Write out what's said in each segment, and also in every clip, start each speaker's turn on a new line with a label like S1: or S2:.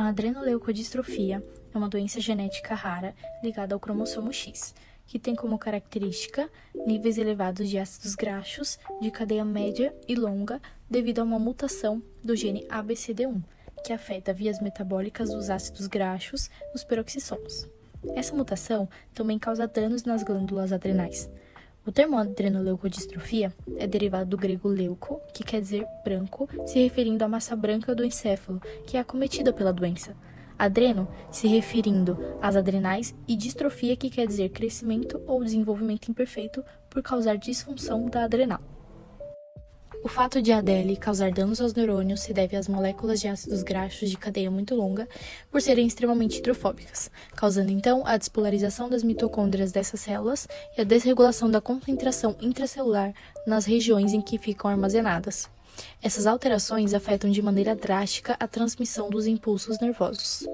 S1: A adrenoleucodistrofia é uma doença genética rara ligada ao cromossomo X, que tem como característica níveis elevados de ácidos graxos de cadeia média e longa devido a uma mutação do gene ABCD1, que afeta vias metabólicas dos ácidos graxos nos peroxissomos. Essa mutação também causa danos nas glândulas adrenais. O termo adrenoleucodistrofia é derivado do grego leuco, que quer dizer branco, se referindo à massa branca do encéfalo, que é acometida pela doença. Adreno, se referindo às adrenais, e distrofia, que quer dizer crescimento ou desenvolvimento imperfeito por causar disfunção da adrenal. O fato de a ADL causar danos aos neurônios se deve às moléculas de ácidos graxos de cadeia muito longa por serem extremamente hidrofóbicas, causando então a despolarização das mitocôndrias dessas células e a desregulação da concentração intracelular nas regiões em que ficam armazenadas. Essas alterações afetam de maneira drástica a transmissão dos impulsos nervosos.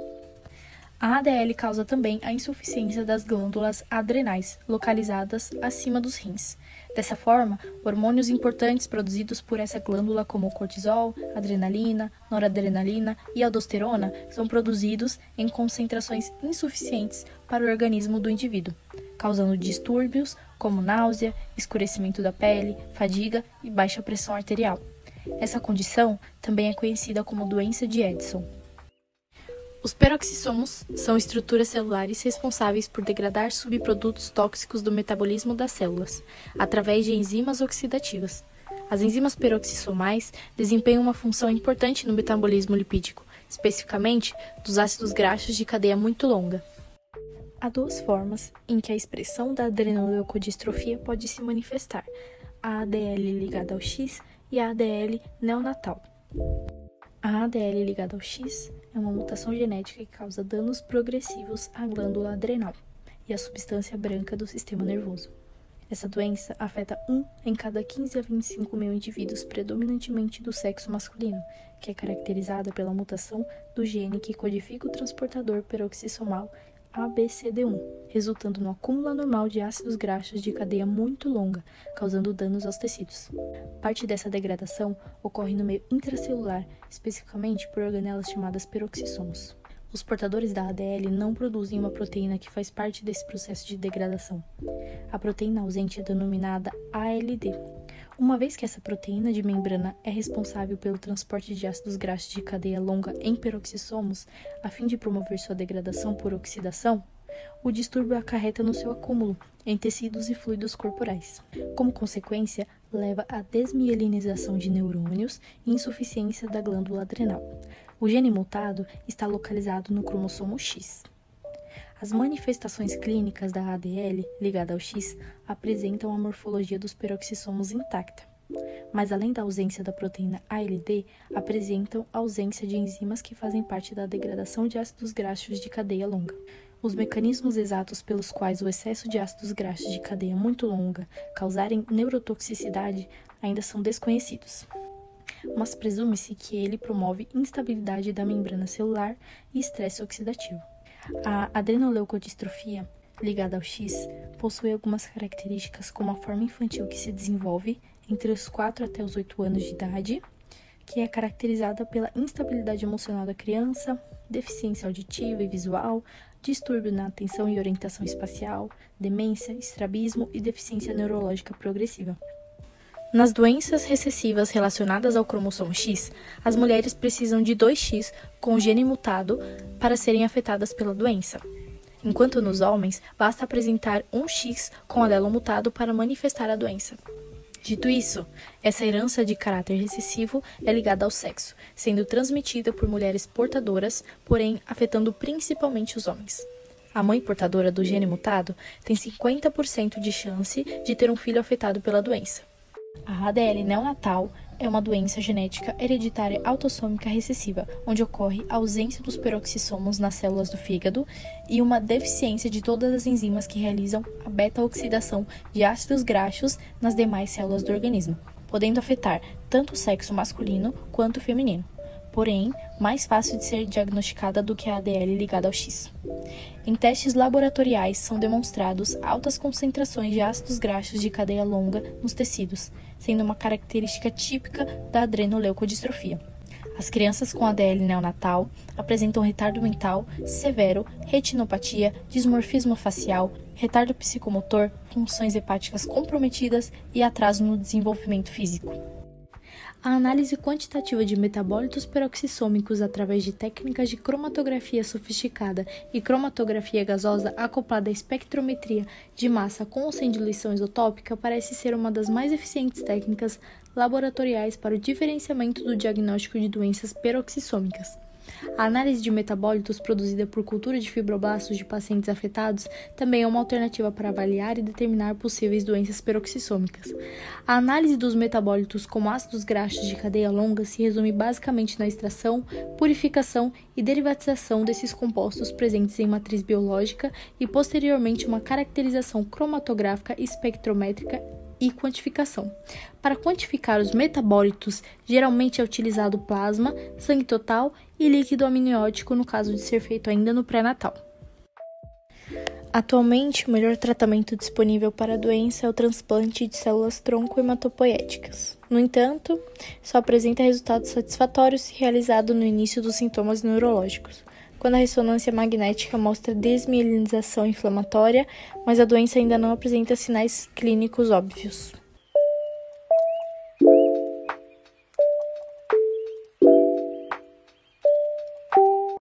S1: A ADL causa também a insuficiência das glândulas adrenais, localizadas acima dos rins. Dessa forma, hormônios importantes produzidos por essa glândula, como o cortisol, adrenalina, noradrenalina e aldosterona, são produzidos em concentrações insuficientes para o organismo do indivíduo, causando distúrbios como náusea, escurecimento da pele, fadiga e baixa pressão arterial. Essa condição também é conhecida como doença de Addison. Os peroxissomos são estruturas celulares responsáveis por degradar subprodutos tóxicos do metabolismo das células, através de enzimas oxidativas. As enzimas peroxissomais desempenham uma função importante no metabolismo lipídico, especificamente dos ácidos graxos de cadeia muito longa. Há duas formas em que a expressão da adrenoleucodistrofia pode se manifestar: a ADL ligada ao X e a ADL neonatal. A ADL ligada ao X é uma mutação genética que causa danos progressivos à glândula adrenal e à substância branca do sistema nervoso. Essa doença afeta 1 em cada 15 a 25 mil indivíduos, predominantemente do sexo masculino, que é caracterizada pela mutação do gene que codifica o transportador peroxissomal ABCD1, resultando no acúmulo anormal de ácidos graxos de cadeia muito longa, causando danos aos tecidos. Parte dessa degradação ocorre no meio intracelular, especificamente por organelas chamadas peroxissomos. Os portadores da ADL não produzem uma proteína que faz parte desse processo de degradação. A proteína ausente é denominada ALD. Uma vez que essa proteína de membrana é responsável pelo transporte de ácidos graxos de cadeia longa em peroxissomos, a fim de promover sua degradação por oxidação, o distúrbio acarreta no seu acúmulo em tecidos e fluidos corporais. Como consequência, leva à desmielinização de neurônios e insuficiência da glândula adrenal. O gene mutado está localizado no cromossomo X. As manifestações clínicas da ADL ligada ao X apresentam a morfologia dos peroxissomos intacta, mas além da ausência da proteína ALD, apresentam ausência de enzimas que fazem parte da degradação de ácidos graxos de cadeia longa. Os mecanismos exatos pelos quais o excesso de ácidos graxos de cadeia muito longa causarem neurotoxicidade ainda são desconhecidos, mas presume-se que ele promove instabilidade da membrana celular e estresse oxidativo. A adrenoleucodistrofia, ligada ao X, possui algumas características como a forma infantil que se desenvolve entre os 4 até os 8 anos de idade, que é caracterizada pela instabilidade emocional da criança, deficiência auditiva e visual, distúrbio na atenção e orientação espacial, demência, estrabismo e deficiência neurológica progressiva. Nas doenças recessivas relacionadas ao cromossomo X, as mulheres precisam de 2X com o gene mutado para serem afetadas pela doença, enquanto nos homens basta apresentar 1X com alelo mutado para manifestar a doença. Dito isso, essa herança de caráter recessivo é ligada ao sexo, sendo transmitida por mulheres portadoras, porém afetando principalmente os homens. A mãe portadora do gene mutado tem 50% de chance de ter um filho afetado pela doença. A ADL neonatal é uma doença genética hereditária autossômica recessiva, onde ocorre a ausência dos peroxissomos nas células do fígado e uma deficiência de todas as enzimas que realizam a beta-oxidação de ácidos graxos nas demais células do organismo, podendo afetar tanto o sexo masculino quanto o feminino, porém mais fácil de ser diagnosticada do que a ADL ligada ao X. Em testes laboratoriais são demonstrados altas concentrações de ácidos graxos de cadeia longa nos tecidos, sendo uma característica típica da adrenoleucodistrofia. As crianças com ADL neonatal apresentam retardo mental severo, retinopatia, dismorfismo facial, retardo psicomotor, funções hepáticas comprometidas e atraso no desenvolvimento físico. A análise quantitativa de metabólitos peroxissômicos através de técnicas de cromatografia sofisticada e cromatografia gasosa acoplada à espectrometria de massa com ou sem diluição isotópica parece ser uma das mais eficientes técnicas laboratoriais para o diferenciamento do diagnóstico de doenças peroxissômicas. A análise de metabólitos produzida por cultura de fibroblastos de pacientes afetados também é uma alternativa para avaliar e determinar possíveis doenças peroxissômicas. A análise dos metabólitos como ácidos graxos de cadeia longa se resume basicamente na extração, purificação e derivatização desses compostos presentes em matriz biológica e posteriormente uma caracterização cromatográfica e espectrométrica e quantificação. Para quantificar os metabólitos, geralmente é utilizado plasma, sangue total e líquido amniótico no caso de ser feito ainda no pré-natal. Atualmente, o melhor tratamento disponível para a doença é o transplante de células tronco hematopoéticas. No entanto, só apresenta resultados satisfatórios se realizado no início dos sintomas neurológicos, quando a ressonância magnética mostra desmielinização inflamatória, mas a doença ainda não apresenta sinais clínicos óbvios.